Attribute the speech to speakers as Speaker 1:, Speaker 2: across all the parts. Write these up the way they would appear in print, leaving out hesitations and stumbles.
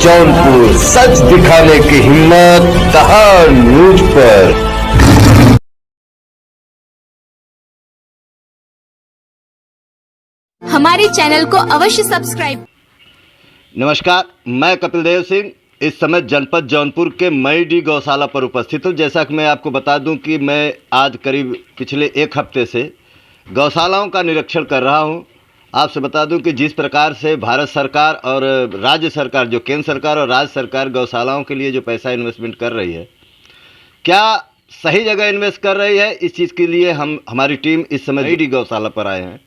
Speaker 1: जौनपुर, सच दिखाने की हिम्मत दहाड़ न्यूज पर।
Speaker 2: हमारे चैनल को अवश्य सब्सक्राइब।
Speaker 3: नमस्कार, मैं कपिल देव सिंह इस समय जनपद जौनपुर के मईडी गौशाला पर उपस्थित हूँ। जैसा कि मैं आपको बता दूं कि मैं आज करीब पिछले एक हफ्ते से गौशालाओं का निरीक्षण कर रहा हूँ। आपसे बता दूं कि जिस प्रकार से भारत सरकार और राज्य सरकार, जो केंद्र सरकार और राज्य सरकार गौशालाओं के लिए जो पैसा इन्वेस्टमेंट कर रही है, क्या सही जगह इन्वेस्ट कर रही है, इस चीज़ के लिए हमारी टीम इस समय मईडी गौशाला पर आए हैं।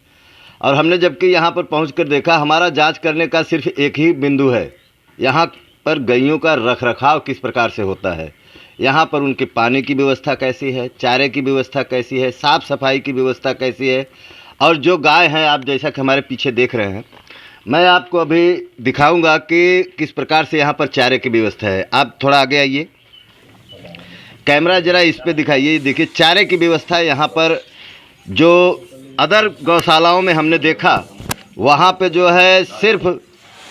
Speaker 3: और हमने जबकि यहाँ पर पहुँच देखा, हमारा जांच करने का सिर्फ एक ही बिंदु है, यहाँ पर गैयों का रखरखाव किस प्रकार से होता है, यहाँ पर उनके पानी की व्यवस्था कैसी है, चारे की व्यवस्था कैसी है, साफ़ सफाई की व्यवस्था कैसी है। और जो गाय हैं, आप जैसा कि हमारे पीछे देख रहे हैं, मैं आपको अभी दिखाऊंगा कि किस प्रकार से यहाँ पर चारे की व्यवस्था है। आप थोड़ा आगे आइए, कैमरा ज़रा इस पर दिखाइए। देखिए चारे की व्यवस्था यहाँ पर जो अदर गौशालाओं में हमने देखा, वहाँ पे जो है सिर्फ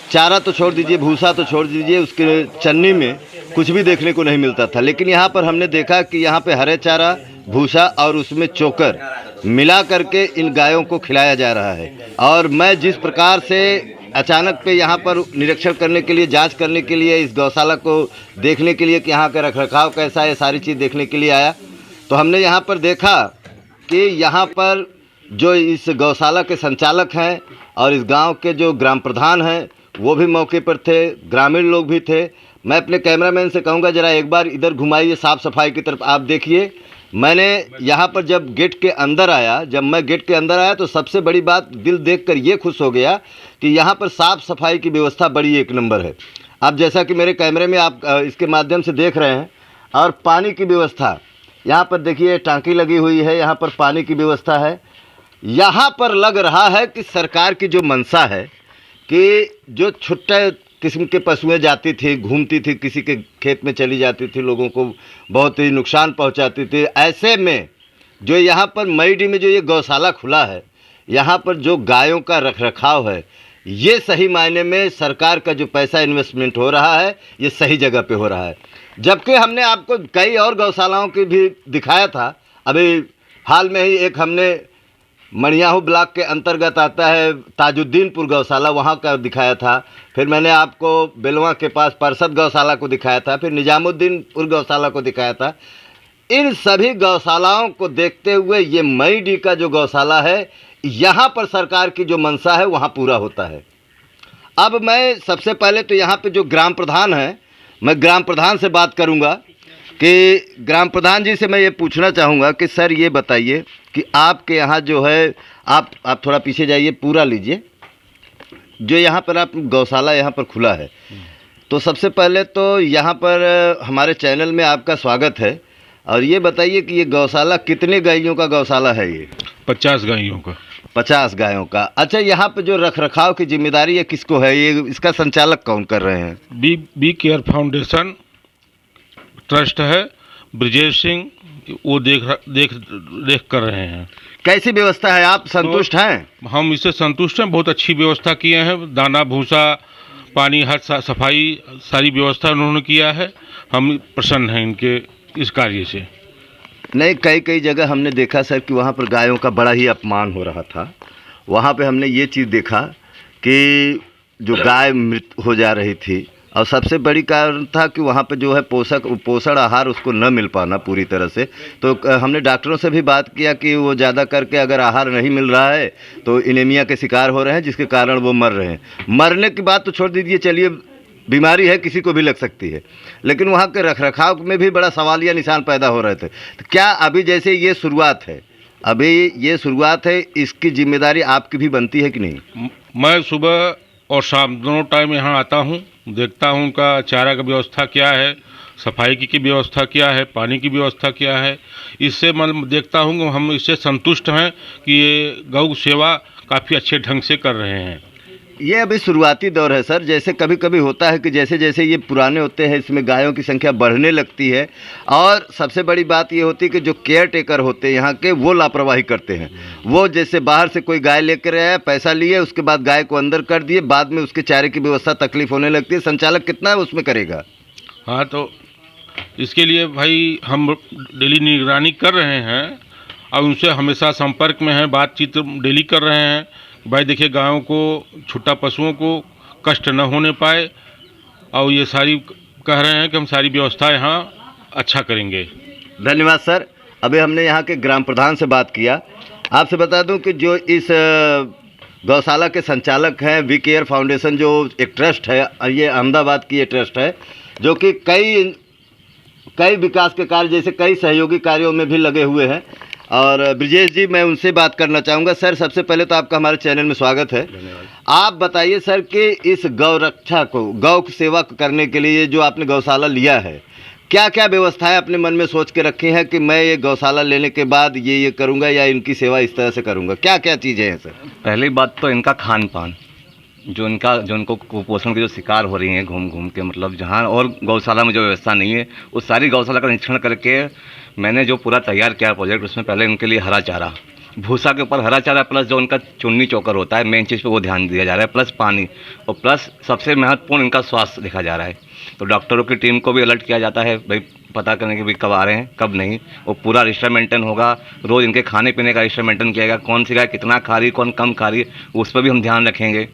Speaker 3: चारा तो छोड़ दीजिए, भूसा तो छोड़ दीजिए, उसके चन्नी में कुछ भी देखने को नहीं मिलता था। लेकिन यहाँ पर हमने देखा कि यहाँ पे हरे चारा, भूसा और उसमें चोकर मिला करके इन गायों को खिलाया जा रहा है। और मैं जिस प्रकार से अचानक पे यहाँ पर निरीक्षण करने के लिए, जांच करने के लिए, इस गौशाला को देखने के लिए कि यहाँ का रखरखाव कैसा है, सारी चीज़ देखने के लिए आया, तो हमने यहाँ पर देखा कि यहाँ पर जो इस गौशाला के संचालक हैं और इस गांव के जो ग्राम प्रधान हैं वो भी मौके पर थे, ग्रामीण लोग भी थे। मैं अपने कैमरामैन से कहूँगा ज़रा एक बार इधर घुमाइए साफ़ सफाई की तरफ। आप देखिए, मैंने यहाँ पर जब गेट के अंदर आया, तो सबसे बड़ी बात, दिल देखकर ये खुश हो गया कि यहाँ पर साफ़ सफाई की व्यवस्था बड़ी एक नंबर है। अब जैसा कि मेरे कैमरे में आप इसके माध्यम से देख रहे हैं, और पानी की व्यवस्था यहाँ पर देखिए, टांकी लगी हुई है, यहाँ पर पानी की व्यवस्था है। यहाँ पर लग रहा है कि सरकार की जो मंशा है कि जो छुट्टे किस्म के पशुएं जाती थी, घूमती थी, किसी के खेत में चली जाती थी, लोगों को बहुत ही नुकसान पहुंचाती थी, ऐसे में जो यहाँ पर मईडी में जो ये गौशाला खुला है, यहाँ पर जो गायों का रखरखाव है, ये सही मायने में सरकार का जो पैसा इन्वेस्टमेंट हो रहा है, ये सही जगह पे हो रहा है। जबकि हमने आपको कई और गौशालाओं की भी दिखाया था। अभी हाल में ही एक हमने मणियाहू ब्लॉक के अंतर्गत आता है ताजुद्दीनपुर गौशाला, वहाँ का दिखाया था। फिर मैंने आपको बेलवा के पास पार्षद गौशाला को दिखाया था, फिर निजामुद्दीनपुर गौशाला को दिखाया था। इन सभी गौशालाओं को देखते हुए ये मईडी का जो गौशाला है, यहाँ पर सरकार की जो मंशा है वहाँ पूरा होता है। अब मैं सबसे पहले तो यहाँ पे जो ग्राम प्रधान हैं, मैं ग्राम प्रधान से बात करूँगा कि ग्राम प्रधान जी से मैं ये पूछना चाहूँगा कि सर ये बताइए कि आपके यहाँ जो है, आप थोड़ा पीछे जाइए, पूरा लीजिए, जो यहाँ पर आप गौशाला यहाँ पर खुला है, तो सबसे पहले तो यहाँ पर हमारे चैनल में आपका स्वागत है। और ये बताइए कि ये गौशाला कितने गायों का गौशाला है? ये
Speaker 4: 50 गायों का।
Speaker 3: 50 गायों का। अच्छा, यहाँ पे जो रखरखाव की जिम्मेदारी है किसको है? ये इसका संचालक कौन कर रहे हैं?
Speaker 4: बी केयर फाउंडेशन ट्रस्ट है, ब्रजेश सिंह, वो देख कर रहे हैं।
Speaker 3: कैसी व्यवस्था है, आप संतुष्ट हैं?
Speaker 4: हम इससे संतुष्ट हैं, बहुत अच्छी व्यवस्था किए हैं। दाना, भूसा, पानी, हर सफाई, सारी व्यवस्था उन्होंने किया है। हम प्रसन्न हैं इनके इस कार्य से।
Speaker 3: नहीं, कई जगह हमने देखा सर कि वहाँ पर गायों का बड़ा ही अपमान हो रहा था। वहाँ पे हमने ये चीज़ देखा कि जो गाय मृत हो जा रही थी, और सबसे बड़ी कारण था कि वहाँ पे जो है पोषण आहार उसको न मिल पाना पूरी तरह से। तो हमने डॉक्टरों से भी बात किया कि वो ज़्यादा करके अगर आहार नहीं मिल रहा है तो एनीमिया के शिकार हो रहे हैं, जिसके कारण वो मर रहे हैं। मरने की बात तो छोड़ दीजिए, चलिए बीमारी है, किसी को भी लग सकती है, लेकिन वहाँ के रखरखाव में भी बड़ा सवालिया निशान पैदा हो रहे थे। तो क्या अभी जैसे ये शुरुआत है, इसकी जिम्मेदारी आपकी भी बनती है कि नहीं?
Speaker 4: मैं सुबह और शाम दोनों टाइम यहाँ आता हूँ, देखता हूँ उनका चारा का व्यवस्था क्या है, सफाई की व्यवस्था क्या है, पानी की व्यवस्था क्या है। इससे मैं देखता हूँ कि हम इससे संतुष्ट हैं कि ये गौ सेवा काफ़ी अच्छे ढंग से कर रहे हैं।
Speaker 3: ये अभी शुरुआती दौर है सर। जैसे कभी कभी होता है कि जैसे जैसे ये पुराने होते हैं इसमें गायों की संख्या बढ़ने लगती है, और सबसे बड़ी बात ये होती है कि जो केयर टेकर होते हैं यहाँ के, वो लापरवाही करते हैं। वो जैसे बाहर से कोई गाय लेकर आया, पैसा लिए, उसके बाद गाय को अंदर कर दिए, बाद में उसके चारे की व्यवस्था तकलीफ होने लगती है। संचालक कितना उसमें करेगा?
Speaker 4: हाँ, तो इसके लिए भाई हम डेली निगरानी कर रहे हैं और उनसे हमेशा संपर्क में हैं, बातचीत डेली कर रहे हैं। भाई देखिए, गायों को, छुट्टा पशुओं को कष्ट न होने पाए, और ये सारी कह रहे हैं कि हम सारी व्यवस्था यहाँ अच्छा करेंगे।
Speaker 3: धन्यवाद सर। अभी हमने यहाँ के ग्राम प्रधान से बात किया। आपसे बता दूं कि जो इस गौशाला के संचालक हैं, वी केयर फाउंडेशन जो एक ट्रस्ट है, ये अहमदाबाद की ये ट्रस्ट है, जो कि कई विकास के कार्य, जैसे कई सहयोगी कार्यों में भी लगे हुए हैं। और ब्रिजेश जी, मैं उनसे बात करना चाहूँगा। सर, सबसे पहले तो आपका हमारे चैनल में स्वागत है। आप बताइए सर कि इस गौ रक्षा को, गौ की सेवा करने के लिए जो आपने गौशाला लिया है, क्या क्या व्यवस्थाएं अपने मन में सोच के रखी हैं कि मैं ये गौशाला लेने के बाद ये करूँगा या इनकी सेवा इस तरह से करूँगा? क्या क्या चीज़ें हैं सर?
Speaker 5: पहली बात तो इनका खान पान, जो उनको कुपोषण की जो शिकार हो रही हैं घूम घूम के, मतलब जहाँ और गौशाला में जो व्यवस्था नहीं है, उस सारी गौशाला का निरीक्षण करके मैंने जो पूरा तैयार किया प्रोजेक्ट, उसमें पहले उनके लिए हरा चारा, भूसा के ऊपर हरा चारा, प्लस जो उनका चुन्नी चोकर होता है, मेन चीज़ पे वो ध्यान दिया जा रहा है, प्लस पानी, और प्लस सबसे महत्वपूर्ण इनका स्वास्थ्य देखा जा रहा है। तो डॉक्टरों की टीम को भी अलर्ट किया जाता है, भाई पता करने के भी कब आ रहे हैं कब नहीं। वो पूरा रजिस्टर मेंटेन होगा, रोज़ इनके खाने पीने का रजिस्टर मेंटेन किया जाएगा, कौन सी गाय कितना खा रही, कौन कम खा रही, उस पर भी हम ध्यान रखेंगे।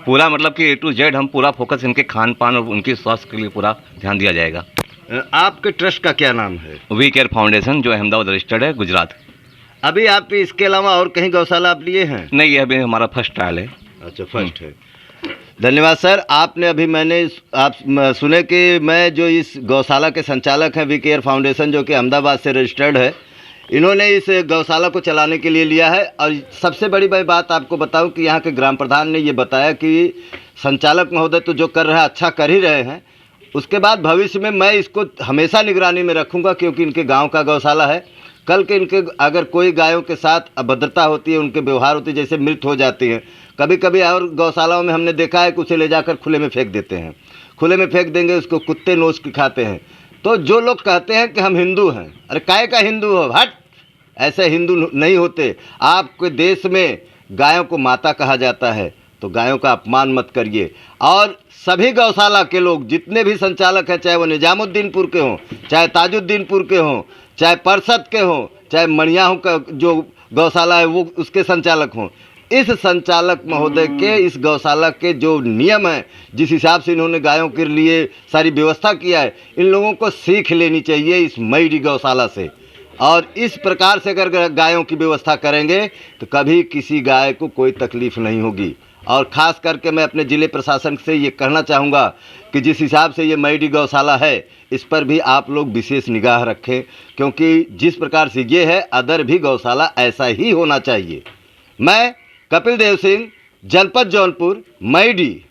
Speaker 5: पूरा मतलब कि A to Z हम पूरा फोकस इनके खान पान और उनकी स्वास्थ्य के लिए पूरा ध्यान दिया जाएगा।
Speaker 3: आपके ट्रस्ट का क्या नाम है?
Speaker 5: वी केयर फाउंडेशन, जो अहमदाबाद रजिस्टर्ड है, गुजरात।
Speaker 3: अभी आप इसके अलावा और कहीं गौशाला आप लिए हैं?
Speaker 5: नहीं, ये अभी हमारा फर्स्ट ट्रायल है।
Speaker 3: अच्छा, फर्स्ट है। धन्यवाद सर। आपने अभी आप सुने कि मैं जो इस गौशाला के संचालक हैं, वी केयर फाउंडेशन, जो कि अहमदाबाद से रजिस्टर्ड है, इन्होंने इस गौशाला को चलाने के लिए लिया है। और सबसे बड़ी बात आपको बताऊं कि यहाँ के ग्राम प्रधान ने ये बताया कि संचालक महोदय तो जो कर रहे हैं अच्छा कर ही रहे हैं, उसके बाद भविष्य में मैं इसको हमेशा निगरानी में रखूँगा, क्योंकि इनके गाँव का गौशाला है। कल के इनके अगर कोई गायों के साथ अभद्रता होती है, उनके व्यवहार होती है, जैसे मृत हो जाती हैं, कभी कभी और गौशालाओं में हमने देखा है कि उसे ले जाकर खुले में फेंक देते हैं। खुले में फेंक देंगे, उसको कुत्ते नोच के खाते हैं। तो जो लोग कहते हैं कि हम हिंदू हैं, अरे काय का हिंदू हो, हट, ऐसे हिंदू नहीं होते। आपके देश में गायों को माता कहा जाता है, तो गायों का अपमान मत करिए। और सभी गौशाला के लोग, जितने भी संचालक हैं, चाहे वो निजामुद्दीनपुर के हों, चाहे ताजुद्दीनपुर के हों, चाहे परसद के हों, चाहे मणियाहू का जो गौशाला है वो उसके संचालक हों, इस संचालक महोदय के, इस गौशाला के जो नियम हैं, जिस हिसाब से इन्होंने गायों के लिए सारी व्यवस्था किया है, इन लोगों को सीख लेनी चाहिए इस मईडी गौशाला से। और इस प्रकार से अगर गायों की व्यवस्था करेंगे तो कभी किसी गाय को कोई तकलीफ़ नहीं होगी। और ख़ास करके मैं अपने ज़िले प्रशासन से ये कहना चाहूँगा कि जिस हिसाब से ये मईडी गौशाला है, इस पर भी आप लोग विशेष निगाह रखें, क्योंकि जिस प्रकार से ये है, अदर भी गौशाला ऐसा ही होना चाहिए। मैं कपिल देव सिंह, जनपद जौनपुर, मईडी।